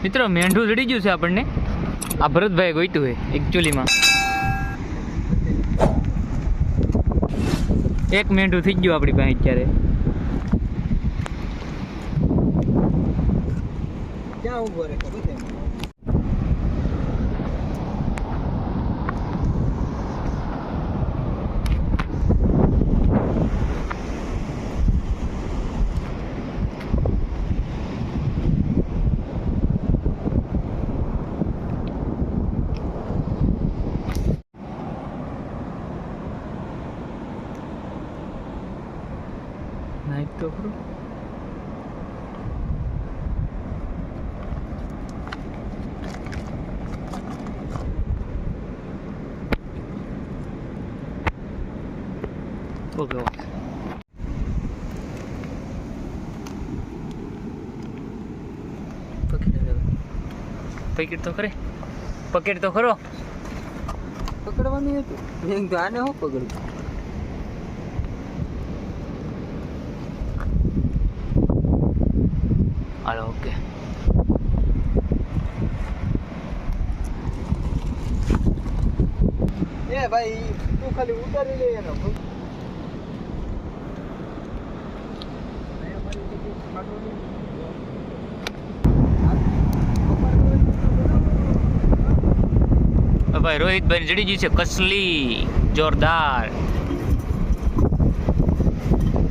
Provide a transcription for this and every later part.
મિત્રો મેંઢું જડી ગયું છે આપણને. આ ભરતભાઈ ગોઈતું હોય એકચ્યુઅલીમાં. એક મેંઢું થઈ ગયું આપણી પાસે અત્યારે. ક્યાં ઉભો રહે ખબર છે? નાઈક તો ખરું. Okay okay. પકડ તો ખરે. પકડ તો ખરો. પકડવાની હતું. મેં તો આને હું પકડું. Hello okay. એ ભાઈ તું ખાલી ઉતારી લે એનો. ભાઈ રોહિતભાઈ જડી ગયું છે કસલી જોરદાર.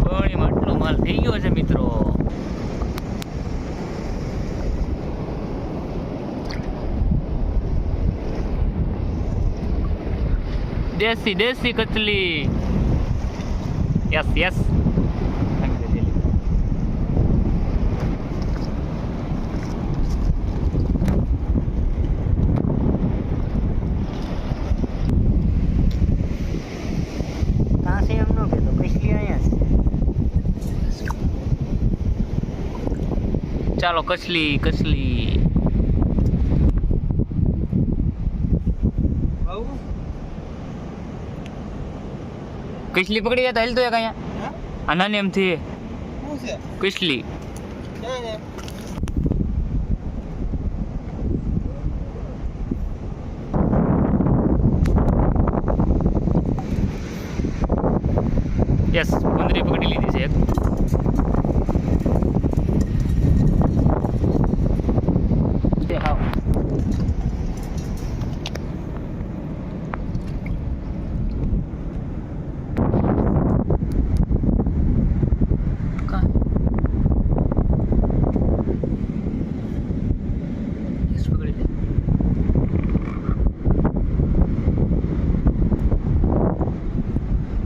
પાણીમાં આટલો માલ થઈ ગયો છે મિત્રો. દેશી દેશી કચલી. Yes yes. ચાલો કચલી કચલી. કચલી પકડી ગયા તો હેલ તો એક અહીંયા આના ને એમથી કચલી. યસ કુંદરી પકડી લીધી છે એક.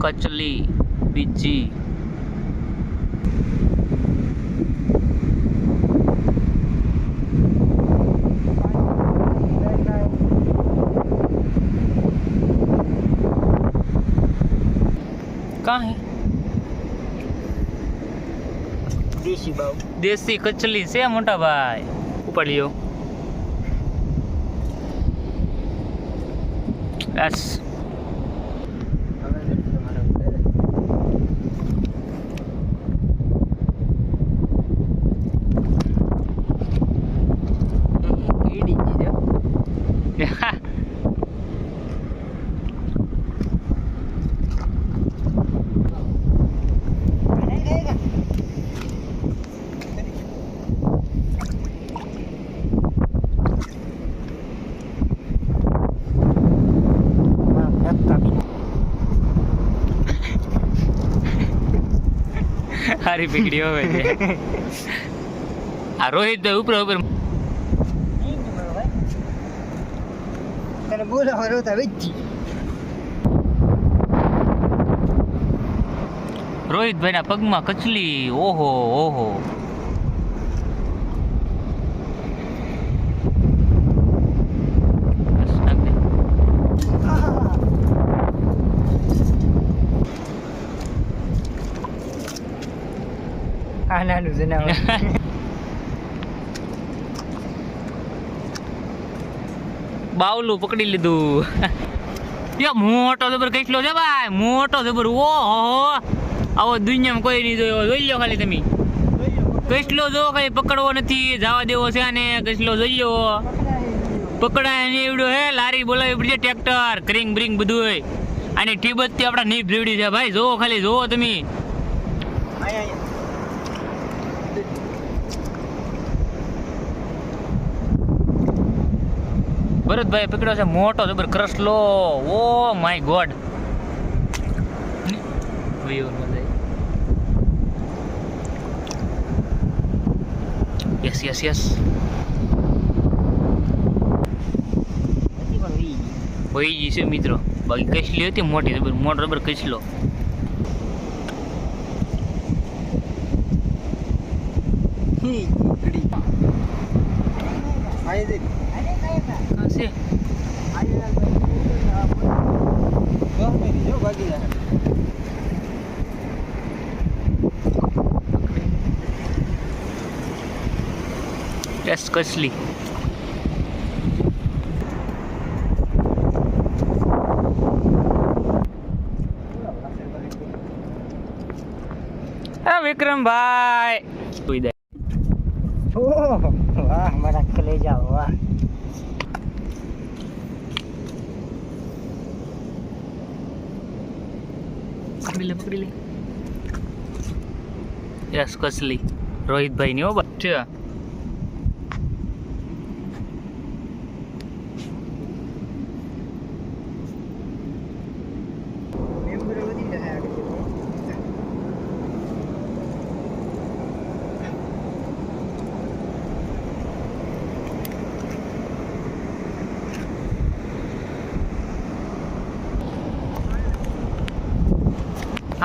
કચલી બીજી. कहाँ है? દેશી બાવ. देसी कचली से मोटा भाई ऊपर लियो. बस સારી પીકડી હોય છે. આ રોહિત ભાઈ ઉપર ઉપર તને બોલાવાનો તો વેચી. રોહિતભાઈ ના પગમાં કચલી. ઓહો ઓહો. આ નાનું જનાવર. બાવલું પકડી લીધું. યા મોટો જબર કેટલો છે ભાઈ. મોટો જબર. ઓહો આવો દુનિયામાં કોઈ નહીં જોયો. જોઈ લો ખાલી તમે. કસલો જો કઈ પકડવો નથી, જવા દેવો છે આને. કસલો જોઈ લો, પકડાય ને એવડો હે. લારી બોલાવી પડશે, ટ્રેક્ટર ક્રિંગ બ્રિંગ બધું હોય. અને ટીબતથી આપણા નીપ રેવડી છે ભાઈ. જોવો ખાલી જોવો તમે. ભરતભાઈ પકડ્યો છે મોટો જબર કરસલો. Oh my god. Yes yes yes. વહી છે મિત્રો. બાકી કસલી હતી મોટી જબર, મોટો જબર કસલો. યસ કસલી. હા વિક્રમભાઈ. વાહ મારા કલેજા, વાહ. પકડી લે. યસ કસલી. રોહિતભાઈ ની હો બસ છે.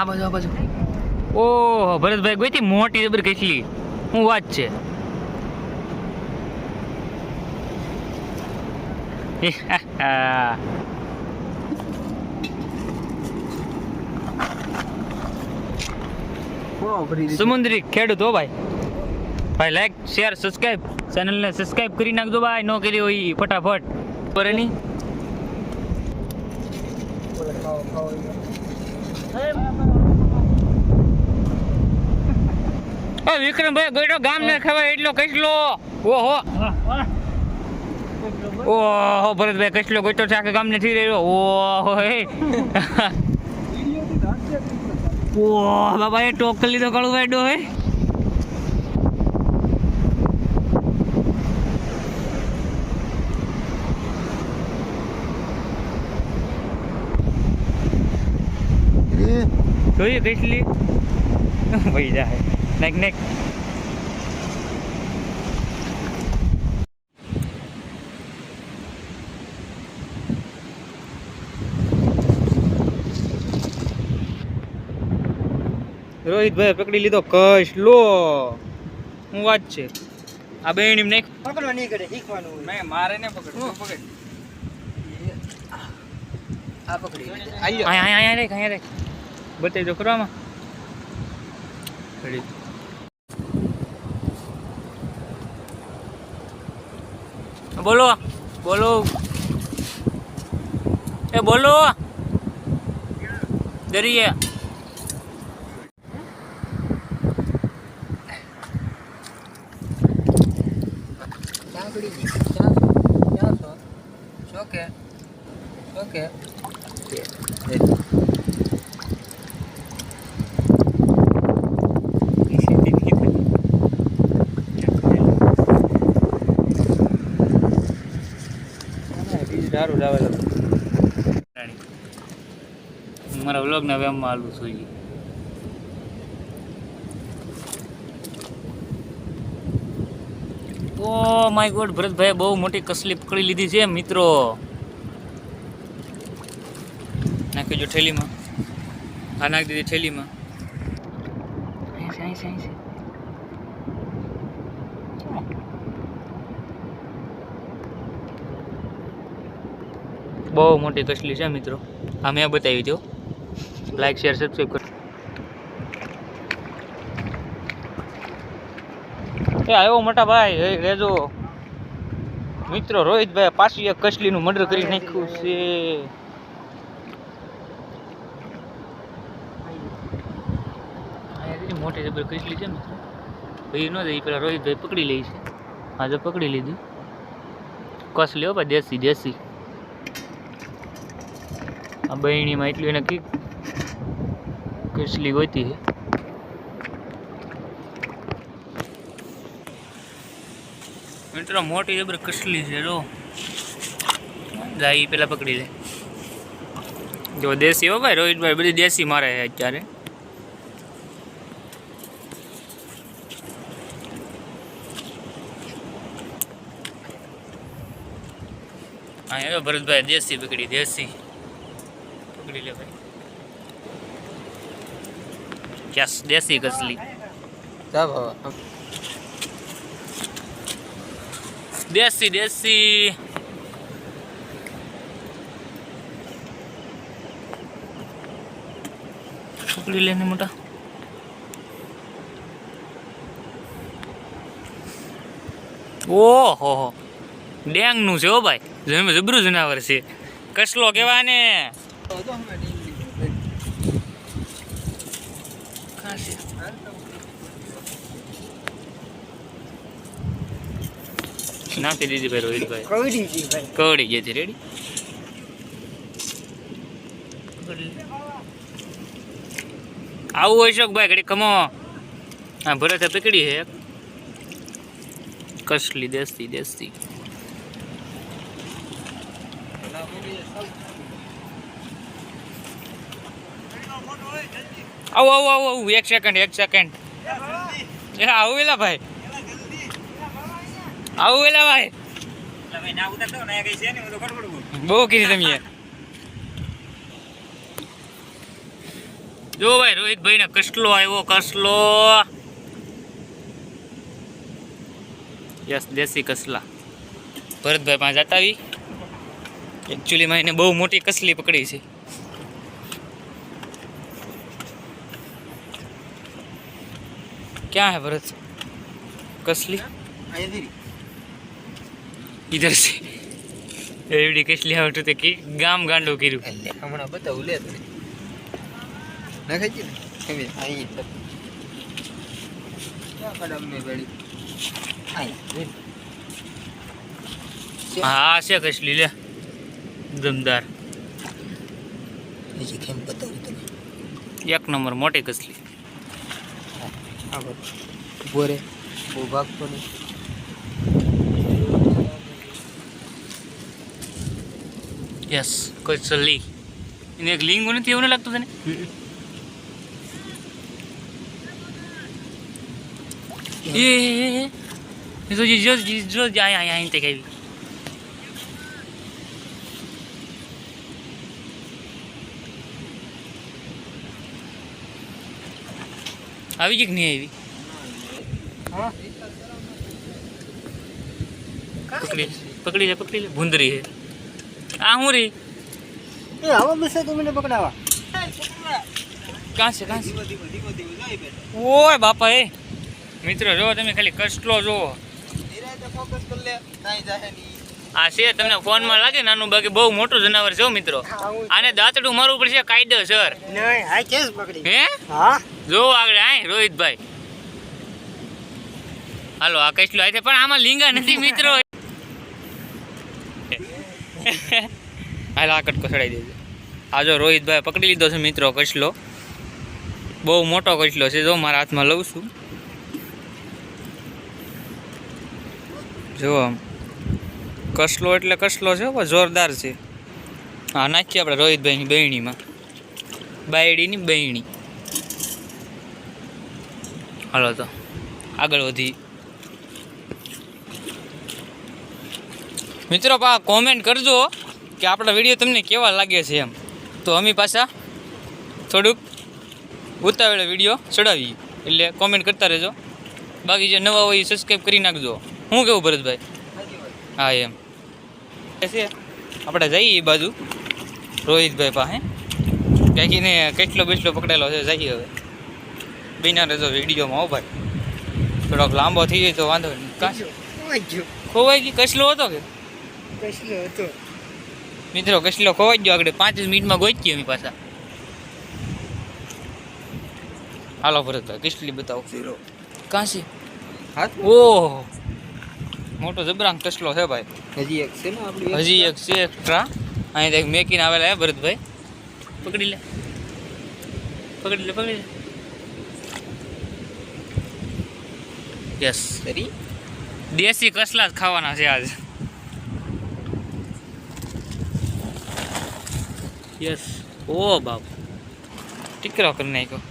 આ બાજુ આ બાજુ. ઓહો ભરતભાઈ ગોઈતી મોટી જબર કસલી. હું વાત છે. સમુદ્રી ખેડૂત હો ભાઈ. ભાઈ લાઈક શેર સબસ્ક્રાઇબ, ચેનલને સબસ્ક્રાઇબ કરી નાખજો ભાઈ. નો કરી હોય ફટાફટ કરે નહીં. વિક્રમભાઈ ગોઈટો ગામ ને ખવાય એટલો કસલો. ઓહો ઓહો ભરતભાઈ કસલો ગોઈટો છે આખા ગામ ને થઈ રહ્યો. ઓહો હે ઓહ બાબા એ ટોક કરી લીધો કળુભાઈ ડો હે. જોઈએ કસલી ભાઈ જાય. નેક નેક. રોહિતભાઈ પકડી લીધો કસલો. હું વાત છે. આ બેણી ને પકડવા નહીં કરે, શીખવાનું. નહીં મારે ને પકડ. પકડ આ પકડી. અહીંયા રે અહીંયા રે. બતાવી દો કરવામાં. બોલો બોલો. એ બોલો દરિયે. Okay okay. સારું લાવેલો. મારા વ્લોગના વેમમાં હાલવું જોઈએ. ઓ માય ગોડ ભરતભાઈ બહુ મોટી કસલી પકડી લીધી છે મિત્રો. નાખી જો થેલીમાં. આ નાખી દીધી થેલીમાં. બહુ મોટી કસલી છે મિત્રો. આ મેં બતાવી દો. લાઈક શેર સબસ્ક્રાઈબ કરો. એ આવ્યો મોટા ભાઈ રેજો મિત્રો. રોહિતભાઈ પાછી એક કસલીનું મર્ડર કરી નાખ્યું છે. મોટી જબર કસલી છે મિત્રો. ભાઈ ન જાય પેલા રોહિતભાઈ પકડી લે છે. આજે પકડી લીધું. કસ લ્યો ભાઈ દેશી દેશી. આ બહેણીમાં એટલું એને કી કસલી ગોતી છે. મિત્રો મોટી જબર કસલી છે જો. જાય પેલા પકડી લે. જો દેશી હો ભાઈ રોહિતભાઈ બધી દેશી મારે છે અત્યારે. હા એવો ભરતભાઈ દેશી પકડી દેશી પકડી લે ભાઈ. ક્યાં દેશી કસલી જા બાબા દેશી દેશી. પકડી લેને મોટા. ઓહો ડેંગ નું છે હો ભાઈ. જબરું જનાવર છે. કસલો કેવાય ને. નાખી દીધી ભાઈ રોહિતભાઈ. કવડી ગઈ હતી રેડી. આવું હોય શોક ભાઈ ઘડી કમો. હા ભરત પકડી છે કસલી દેશી દેશી. આવું આવું આવું આવું 1 સેકન્ડ 1 સેકન્ડ. આવું એલા ભાઈ આવું એલા ભાઈ. બહુ કીધી તમે. જો ભાઈ રોહિતભાઈ ને કસલો આવ્યો કસલો. યસ દેશી કસલા. ભરતભાઈ પાસે જતા આવી. એકચ્યુઅલીમાં એને બહુ મોટી કસલી પકડી છે. ક્યાં હે ભરત કસલી? इधर से एवडी कसली आवटू ते की गाम गांडो કર્યું. હમણાં બતાવું લે તને નાખાઈ ગયું ને કેમ આઈ તો ક્યાં કડમ મે બેડી આઈ. હા છે કસલી લે દમદાર. બીજી કેમ બતાવું તને. 1 નંબર મોટી કસલી. આ બસ બોરે બહુ ભાગતો નહીં. યસ કસલી. એને એક લિંગ નથી એવું લાગતું તને? એ તો જો જો જાય આયા તે કેવી આવી જ નહીં આવી. હા પકડી લે ભૂંદરી હે. આ હું રે એ આવા બસે તો મને પકડાવા. કાં છે ઓય બાપા એ. મિત્રો જો તમે ખાલી કસલો જો. ફોકસ કર લે નાઈ જાહે ની. આ છે તમને ફોનમાં લાગે નાનું બાકી બહુ મોટું જનાવર છે મિત્રો. આને દાંતડું મારવું પડશે કાયદેસર. નહીં આ કેસ પકડી હે હા જો આગળ આય રોહિતભાઈ. હાલો આ કસલો આય છે પણ આમાં લીંગા નથી મિત્રો. હાલ આ કટકો ચડાવી દેજો. આ જો રોહિતભાઈ પકડી લીધો છે મિત્રો કસલો. બહુ મોટો કસલો છે જો મારા હાથમાં લઉં છું. જો આમ કસલો એટલે કસલો છે પણ જોરદાર છે. હા નાખીએ આપણે રોહિતભાઈની બહેણીમાં. બાયડીની બહેણી. હાલો તો આગળ વધી. મિત્રો પા કોમેન્ટ કરજો કે આપણા વિડીયો તમને કેવા લાગે છે એમ. તો અમે પાછા થોડુંક ઉતાવળે વિડીયો ચડાવીએ એટલે કોમેન્ટ કરતા રહેજો. બાકી જે નવા હોય એ સબસ્ક્રાઈબ કરી નાખજો. શું કેવું ભરતભાઈ? હા એમ છે. આપણે જઈએ એ બાજુ રોહિતભાઈ પાસે ક્યાંકીને કેટલો બેસલો પકડેલો છે. જઈએ હવે બિના રહેજો વિડીયોમાં. હો ભાઈ થોડોક લાંબો થઈ જાય તો વાંધો નહીં. કાં ખોવાઈ ગઈ કસલો હતો કે કસલો હતો મિત્રો? કસલો ખોવાઈ ગયો. આગળ 5 મિનિટમાં ગોઈતી અમે પાછા. હાલો ભરતભાઈ કસલી બતાવો. કાં છે હાથ ઓહ મોટો જબરાંગ ટસલો છે ભાઈ. હજી એક છે ને આપણી હજી એક છે એક્સ્ટ્રા. અહીં એક મેકીને આવેલા હે ભરતભાઈ. પકડી લે પકડી લે પકડી લે. યસ સરી દેશી કસલા જ ખાવાના છે આજ. યસ ઓ બાપ ટીકરો કરી નાખ્યો.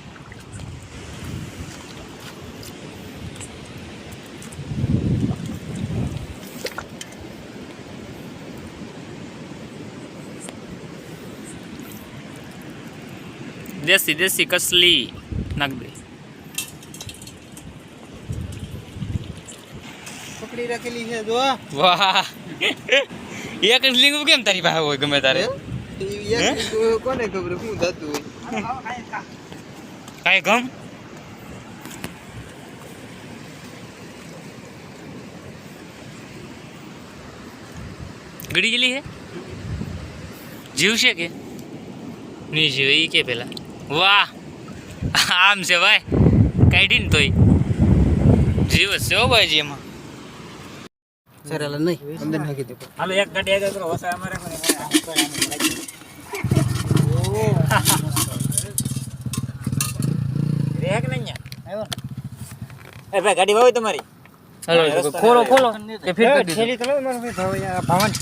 દેશી દેશી કસલી નાખ દે. પકડી રાખેલી છે જો વાહ એક જ લીંગુ કેમ તારી પાસે હોય ગમે તારે? કોને ખબર શું થતું હોય. કાંઈ ગમ ગળી ગયેલી હે જીવશે કે નહીં જીવે એ કે પેલા. વાહ આમ છે ભાઈ કાઢી ને તોય જીવ જ છે હો ભાઈ જી એમાં. સરેલા નહીં અંદર નાખી દે. હાલો એક ગાડી આગળ કરો વસા અમારે રેક નહીં આવ્યો એ ભાઈ ગાડી વાવી તમારી હાલો ખોલો ખોલો કે ફિટ કરી દીધું. થેલી તો લો મારો ભાઈ ભાવન છે